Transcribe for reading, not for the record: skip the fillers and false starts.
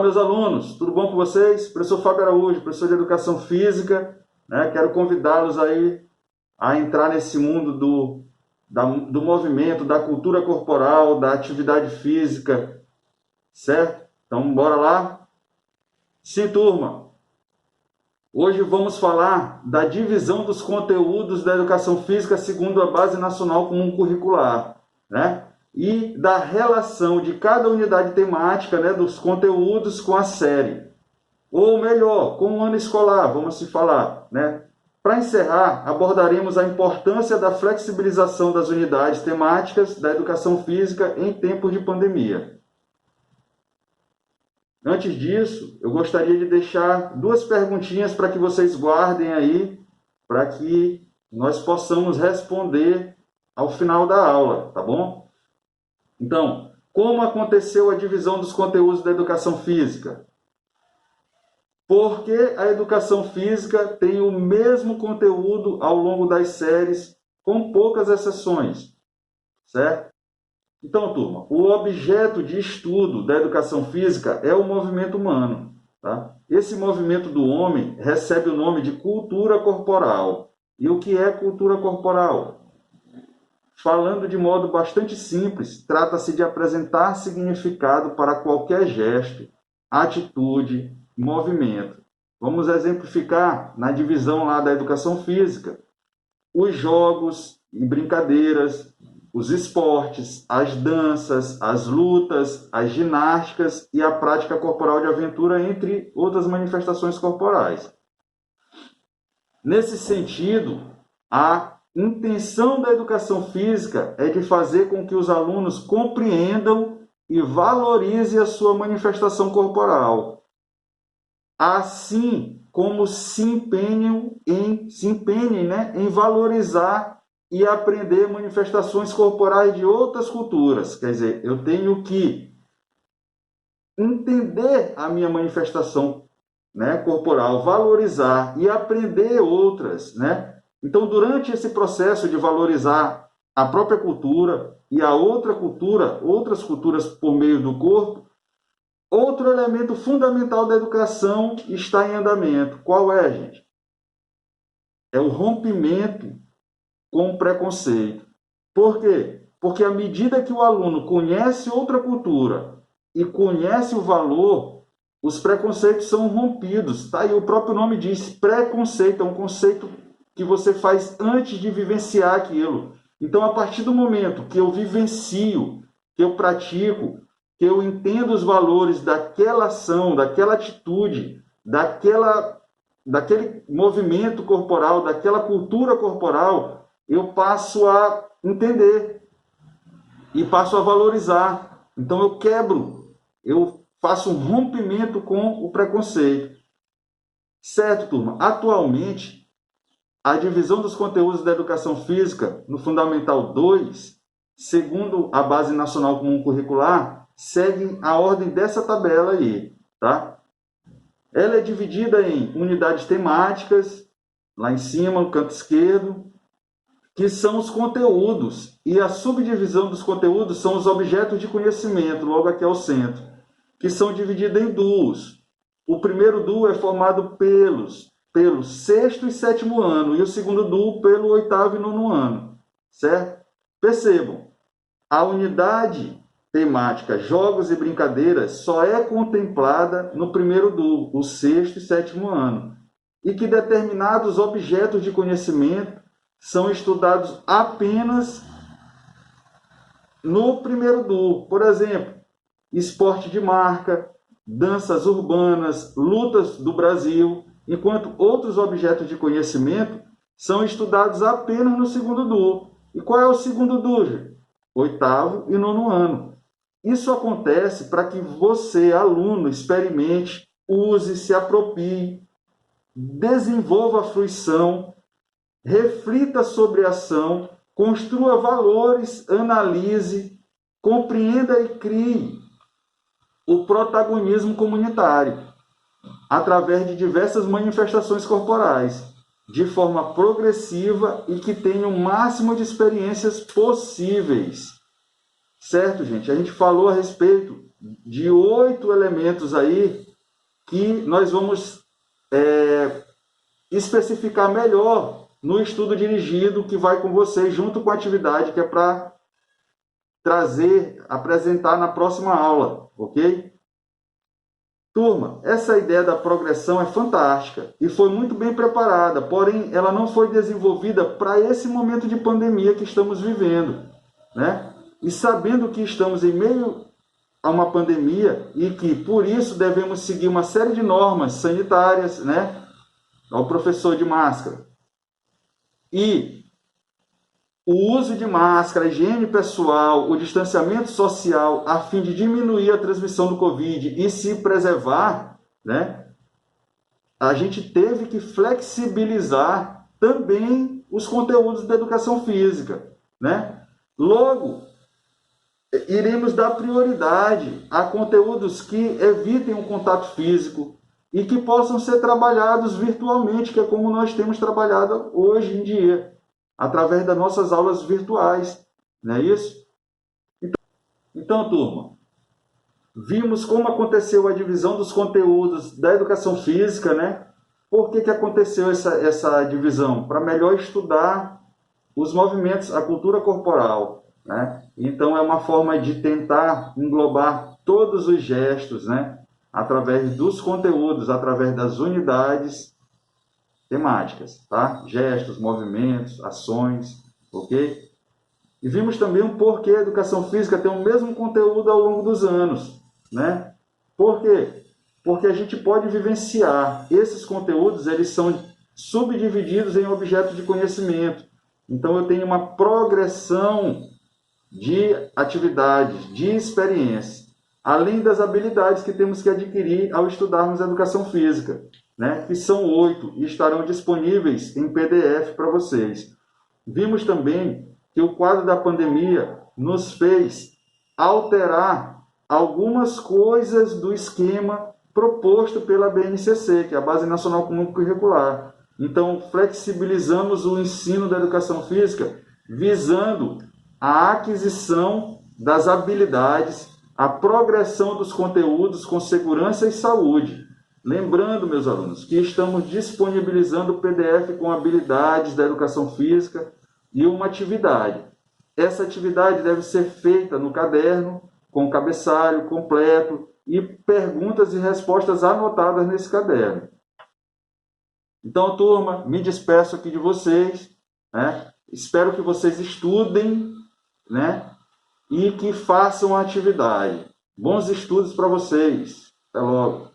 meus alunos, tudo bom com vocês? Professor Fábio Araújo, professor de Educação Física, né? Quero convidá-los aí a entrar nesse mundo do movimento, da cultura corporal, da atividade física, certo? Então, bora lá? Sim, turma. Hoje vamos falar da divisão dos conteúdos da Educação Física segundo a Base Nacional Comum Curricular, né? E da relação de cada unidade temática, né, dos conteúdos com a série. Ou melhor, com o ano escolar, vamos se falar, né? Para encerrar, abordaremos a importância da flexibilização das unidades temáticas da educação física em tempos de pandemia. Antes disso, eu gostaria de deixar duas perguntinhas para que vocês guardem aí, para que nós possamos responder ao final da aula, tá bom? Então, como aconteceu a divisão dos conteúdos da educação física? Porque a educação física tem o mesmo conteúdo ao longo das séries, com poucas exceções, certo? Então, turma, o objeto de estudo da educação física é o movimento humano, tá? Esse movimento do homem recebe o nome de cultura corporal. E o que é cultura corporal? Falando de modo bastante simples, trata-se de apresentar significado para qualquer gesto, atitude, movimento. Vamos exemplificar na divisão lá da educação física. Os jogos e brincadeiras, os esportes, as danças, as lutas, as ginásticas e a prática corporal de aventura, entre outras manifestações corporais. Nesse sentido, a intenção da educação física é de fazer com que os alunos compreendam e valorizem a sua manifestação corporal, assim como se empenhem, né, em valorizar e aprender manifestações corporais de outras culturas. Quer dizer, eu tenho que entender a minha manifestação, né, corporal, valorizar e aprender outras, né? Então, durante esse processo de valorizar a própria cultura e a outra cultura, outras culturas por meio do corpo, outro elemento fundamental da educação está em andamento. Qual é, gente? É o rompimento com o preconceito. Por quê? Porque à medida que o aluno conhece outra cultura e conhece o valor, os preconceitos são rompidos. Tá? E o próprio nome diz, preconceito, é um conceito que você faz antes de vivenciar aquilo. Então, a partir do momento que eu vivencio, que eu pratico, que eu entendo os valores daquela ação, daquela atitude, daquele movimento corporal, daquela cultura corporal, eu passo a entender e passo a valorizar. Então, eu quebro, eu faço um rompimento com o preconceito. Certo, turma? Atualmente, a divisão dos conteúdos da educação física no Fundamental 2, segundo a Base Nacional Comum Curricular, segue a ordem dessa tabela aí, tá? Ela é dividida em unidades temáticas, lá em cima, no canto esquerdo, que são os conteúdos, e a subdivisão dos conteúdos são os objetos de conhecimento, logo aqui ao centro, que são divididos em duos. O primeiro duo é formado pelo sexto e sétimo ano, e o segundo duo pelo oitavo e nono ano, certo? Percebam, a unidade temática jogos e brincadeiras só é contemplada no primeiro duo, o sexto e sétimo ano, e que determinados objetos de conhecimento são estudados apenas no primeiro duo. Por exemplo, esporte de marca, danças urbanas, lutas do Brasil, enquanto outros objetos de conhecimento são estudados apenas no segundo duo. E qual é o segundo duo? Oitavo e nono ano. Isso acontece para que você, aluno, experimente, use, se aproprie, desenvolva a fruição, reflita sobre a ação, construa valores, analise, compreenda e crie o protagonismo comunitário através de diversas manifestações corporais, de forma progressiva e que tenha o máximo de experiências possíveis. Certo, gente? A gente falou a respeito de 8 elementos aí que nós vamos especificar melhor no estudo dirigido que vai com vocês, junto com a atividade que é para apresentar na próxima aula, ok? Turma, essa ideia da progressão é fantástica e foi muito bem preparada, porém ela não foi desenvolvida para esse momento de pandemia que estamos vivendo, né? E sabendo que estamos em meio a uma pandemia e que por isso devemos seguir uma série de normas sanitárias, né? Ao professor de máscara. E o uso de máscara, a higiene pessoal, o distanciamento social, a fim de diminuir a transmissão do Covid e se preservar, né? A gente teve que flexibilizar também os conteúdos da educação física, né? Logo, iremos dar prioridade a conteúdos que evitem o contato físico e que possam ser trabalhados virtualmente, que é como nós temos trabalhado hoje em dia, através das nossas aulas virtuais, não é isso? Então, turma, vimos como aconteceu a divisão dos conteúdos da educação física, né? Por que aconteceu essa divisão? Para melhor estudar os movimentos, a cultura corporal, né? Então, é uma forma de tentar englobar todos os gestos, né? Através dos conteúdos, através das unidades temáticas, tá? Gestos, movimentos, ações, ok? E vimos também o porquê a educação física tem o mesmo conteúdo ao longo dos anos, né? Por quê? Porque a gente pode vivenciar esses conteúdos, eles são subdivididos em objetos de conhecimento. Então, eu tenho uma progressão de atividades, de experiência, além das habilidades que temos que adquirir ao estudarmos a educação física, né? Que são 8 e estarão disponíveis em PDF para vocês. Vimos também que o quadro da pandemia nos fez alterar algumas coisas do esquema proposto pela BNCC, que é a Base Nacional Comum Curricular. Então, flexibilizamos o ensino da educação física visando a aquisição das habilidades, a progressão dos conteúdos com segurança e saúde. Lembrando, meus alunos, que estamos disponibilizando o PDF com habilidades da educação física e uma atividade. Essa atividade deve ser feita no caderno, com cabeçalho completo e perguntas e respostas anotadas nesse caderno. Então, turma, me despeço aqui de vocês, né? Espero que vocês estudem, né? E que façam a atividade. Bons estudos para vocês. Até logo.